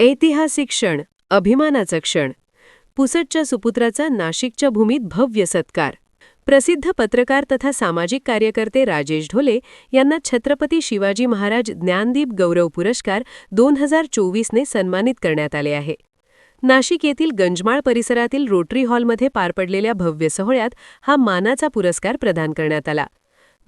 ऐतिहासिक क्षण, अभिमानाचा क्षण. पुसटच्या सुपुत्राचा नाशिकच्या भूमीत भव्य सत्कार. प्रसिद्ध पत्रकार तथा सामाजिक कार्यकर्ते राजेश ढोले यांना छत्रपती शिवाजी महाराज ज्ञानदीप गौरव पुरस्कार 2024ने सन्मानित करण्यात आले आहे. नाशिक येथील गंजमाळ परिसरातील रोटरी हॉलमध्ये पार पडलेल्या भव्य सोहळ्यात हा मानाचा पुरस्कार प्रदान करण्यात आला.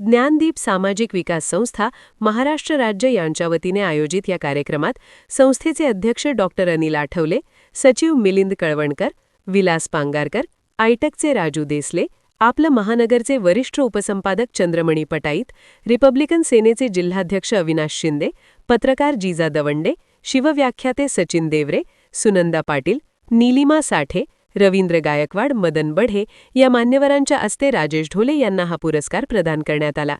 ज्ञानदीप सामाजिक विकास संस्था, महाराष्ट्र राज्य यांच्या वतीने आयोजित या कार्यक्रमात संस्थेचे अध्यक्ष डॉक्टर अनिल आठवले, सचिव मिलिंद कळवणकर, विलास पांगारकर, आयटकचे राजू देसले, आपलं महानगरचे वरिष्ठ उपसंपादक चंद्रमणी पटाईत, रिपब्लिकन सेनेचे जिल्हाध्यक्ष अविनाश शिंदे, पत्रकार जिजा दवंडे, शिवव्याख्याते सचिन देवरे, सुनंदा पाटील, नीलिमा साठे, रवींद्र गायकवाड, मदन बढे या मान्यवरांच्या हस्ते राजेश ढोले यांना हा पुरस्कार प्रदान करण्यात आला.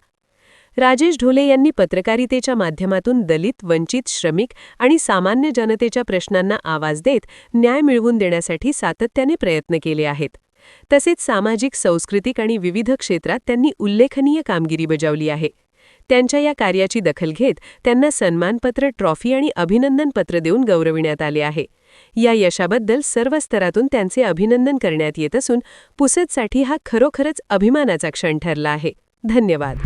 राजेश ढोले यांनी पत्रकारितेच्या माध्यमातून दलित, वंचित, श्रमिक आणि सामान्य जनतेच्या प्रश्नांना आवाज देत न्याय मिळवून देण्यासाठी सातत्याने प्रयत्न केले आहेत. तसेच सामाजिक, सांस्कृतिक आणि विविध क्षेत्रात त्यांनी उल्लेखनीय कामगिरी बजावली आहे. त्यांच्या या कार्याची दखल घेत त्यांना सन्मानपत्र, ट्रॉफी आणि अभिनंदन पत्र देऊन गौरविण्यात आले आहे. या यशाबद्दल सर्व स्तरातून त्यांचे अभिनंदन करण्यात येत असून पुसदसाठी हा खरोखरच अभिमानाचा क्षण ठरला आहे. धन्यवाद.